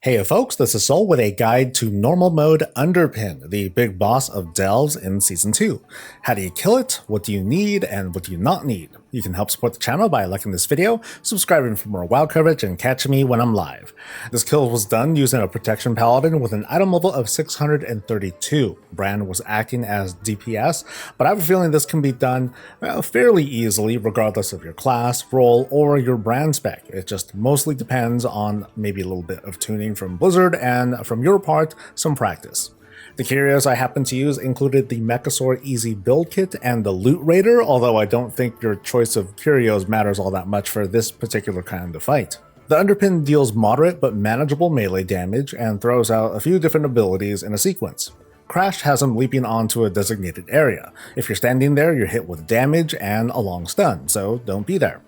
Hey folks, this is Soul with a guide to normal mode Underpin, the big boss of Delves in Season 2. How do you kill it, what do you need, and what do you not need? You can help support the channel by liking this video, subscribing for more WoW coverage, and catching me when I'm live. This kill was done using a Protection Paladin with an item level of 632. Brann was acting as DPS, but I have a feeling this can be done fairly easily regardless of your class, role, or your Brann spec. It just mostly depends on maybe a little bit of tuning from Blizzard and, from your part, some practice. The curios I happened to use included the Mechasaur Easy Build Kit and the Loot Raider, although I don't think your choice of curios matters all that much for this particular kind of fight. The Underpin deals moderate but manageable melee damage and throws out a few different abilities in a sequence. Crash has him leaping onto a designated area. If you're standing there, you're hit with damage and a long stun, so don't be there.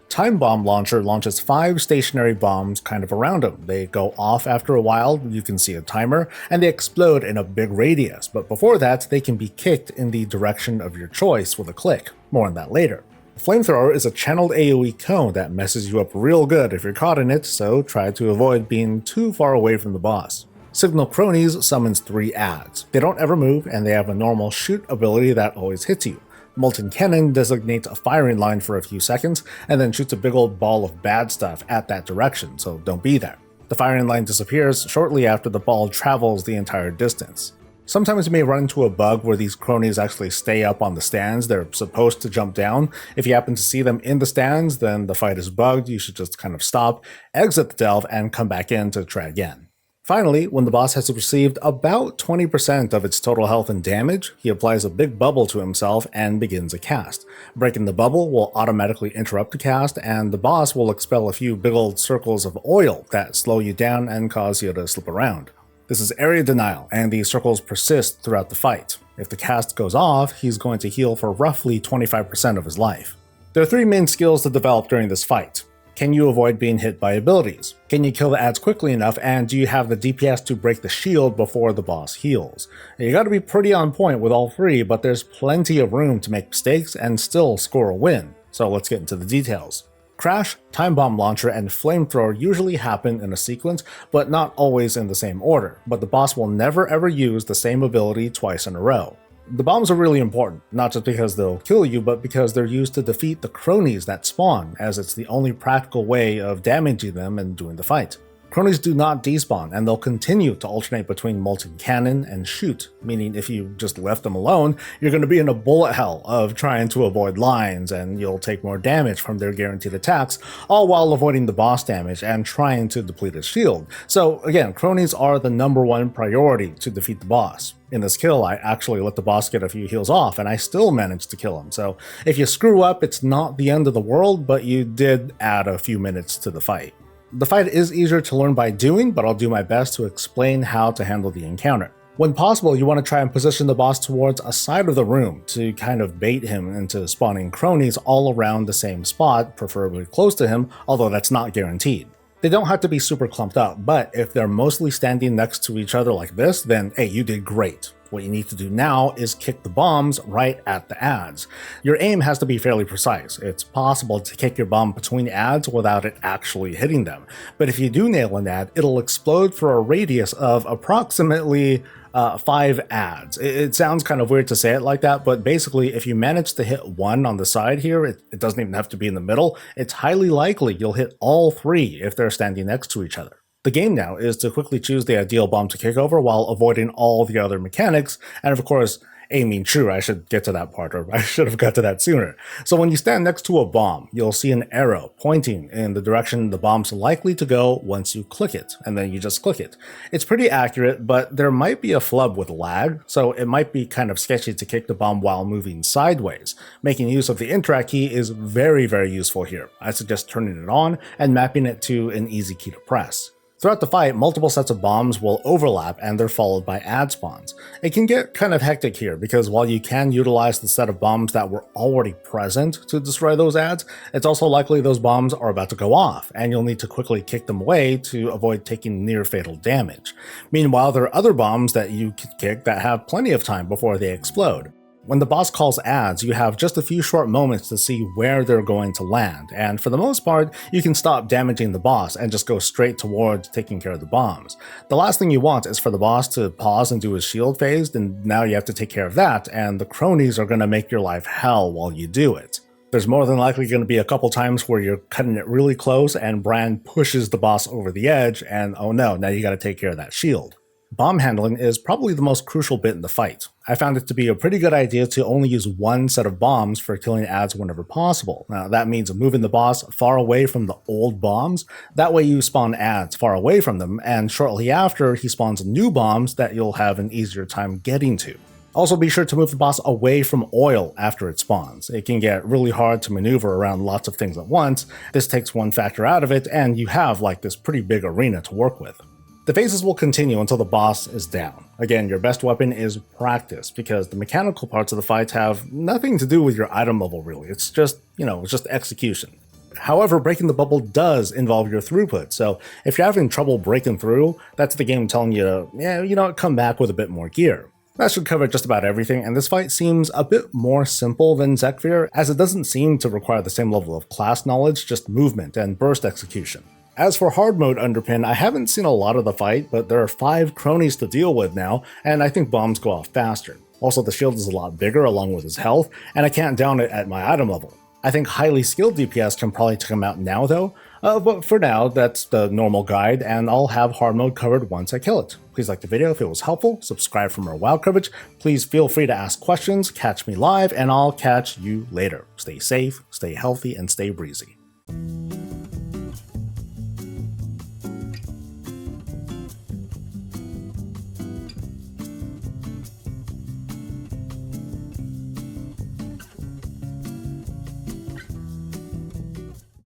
Time Bomb Launcher launches 5 stationary bombs kind of around him. They go off after a while, you can see a timer, and they explode in a big radius, but before that they can be kicked in the direction of your choice with a click. More on that later. Flamethrower is a channeled AoE cone that messes you up real good if you're caught in it, so try to avoid being too far away from the boss. Signal Cronies summons 3 adds. They don't ever move, and they have a normal shoot ability that always hits you. Molten Cannon designates a firing line for a few seconds, and then shoots a big old ball of bad stuff at that direction, so don't be there. The firing line disappears shortly after the ball travels the entire distance. Sometimes you may run into a bug where these cronies actually stay up on the stands. They're supposed to jump down. If you happen to see them in the stands, then the fight is bugged. You should just kind of stop, exit the delve, and come back in to try again. Finally, when the boss has received about 20% of its total health and damage, he applies a big bubble to himself and begins a cast. Breaking the bubble will automatically interrupt the cast, and the boss will expel a few big old circles of oil that slow you down and cause you to slip around. This is area denial, and these circles persist throughout the fight. If the cast goes off, he's going to heal for roughly 25% of his life. There are 3 main skills to develop during this fight. Can you avoid being hit by abilities? Can you kill the adds quickly enough, and do you have the DPS to break the shield before the boss heals? You gotta be pretty on point with all 3, but there's plenty of room to make mistakes and still score a win. So let's get into the details. Crash, Time Bomb Launcher, and Flamethrower usually happen in a sequence, but not always in the same order, but the boss will never ever use the same ability twice in a row. The bombs are really important, not just because they'll kill you, but because they're used to defeat the cronies that spawn, as it's the only practical way of damaging them and doing the fight. Cronies do not despawn, and they'll continue to alternate between Molten Cannon and Shoot, meaning if you just left them alone, you're going to be in a bullet hell of trying to avoid lines, and you'll take more damage from their guaranteed attacks, all while avoiding the boss damage and trying to deplete his shield. So again, cronies are the #1 priority to defeat the boss. In this kill, I actually let the boss get a few heals off, and I still managed to kill him, so if you screw up, it's not the end of the world, but you did add a few minutes to the fight. The fight is easier to learn by doing, but I'll do my best to explain how to handle the encounter. When possible, you want to try and position the boss towards a side of the room to kind of bait him into spawning cronies all around the same spot, preferably close to him, although that's not guaranteed. They don't have to be super clumped up, but if they're mostly standing next to each other like this, then hey, you did great. What you need to do now is kick the bombs right at the adds. Your aim has to be fairly precise. It's possible to kick your bomb between adds without it actually hitting them, but if you do nail an add, it'll explode for a radius of approximately 5 adds. It sounds kind of weird to say it like that, but basically if you manage to hit 1 on the side here, it doesn't even have to be in the middle, it's highly likely you'll hit all 3 if they're standing next to each other. The game now is to quickly choose the ideal bomb to kick over while avoiding all the other mechanics, and of course, aiming true. I should get to that part, or I should have got to that sooner. So when you stand next to a bomb, you'll see an arrow pointing in the direction the bomb's likely to go once you click it, and then you just click it. It's pretty accurate, but there might be a flub with lag, so it might be kind of sketchy to kick the bomb while moving sideways. Making use of the interact key is very, very useful here. I suggest turning it on and mapping it to an easy key to press. Throughout the fight, multiple sets of bombs will overlap and they're followed by add spawns. It can get kind of hectic here because while you can utilize the set of bombs that were already present to destroy those adds, it's also likely those bombs are about to go off and you'll need to quickly kick them away to avoid taking near fatal damage. Meanwhile, there are other bombs that you can kick that have plenty of time before they explode. When the boss calls adds, you have just a few short moments to see where they're going to land, and for the most part, you can stop damaging the boss and just go straight towards taking care of the bombs. The last thing you want is for the boss to pause and do his shield phase, and now you have to take care of that, and the cronies are going to make your life hell while you do it. There's more than likely going to be a couple times where you're cutting it really close and Brann pushes the boss over the edge, and oh no, now you got to take care of that shield. Bomb handling is probably the most crucial bit in the fight. I found it to be a pretty good idea to only use one set of bombs for killing adds whenever possible. Now that means moving the boss far away from the old bombs, that way you spawn adds far away from them, and shortly after he spawns new bombs that you'll have an easier time getting to. Also be sure to move the boss away from oil after it spawns. It can get really hard to maneuver around lots of things at once. This takes one factor out of it, and you have like this pretty big arena to work with. The phases will continue until the boss is down. Again, your best weapon is practice, because the mechanical parts of the fight have nothing to do with your item level really, it's just, it's just execution. However, breaking the bubble does involve your throughput, so if you're having trouble breaking through, that's the game telling you to, come back with a bit more gear. That should cover just about everything, and this fight seems a bit more simple than Zekvir, as it doesn't seem to require the same level of class knowledge, just movement and burst execution. As for hard mode Underpin, I haven't seen a lot of the fight, but there are 5 cronies to deal with now, and I think bombs go off faster. Also, the shield is a lot bigger along with his health, and I can't down it at my item level. I think highly skilled DPS can probably take him out now though, but for now, that's the normal guide, and I'll have hard mode covered once I kill it. Please like the video if it was helpful, subscribe for more WoW coverage, please feel free to ask questions, catch me live, and I'll catch you later. Stay safe, stay healthy, and stay breezy.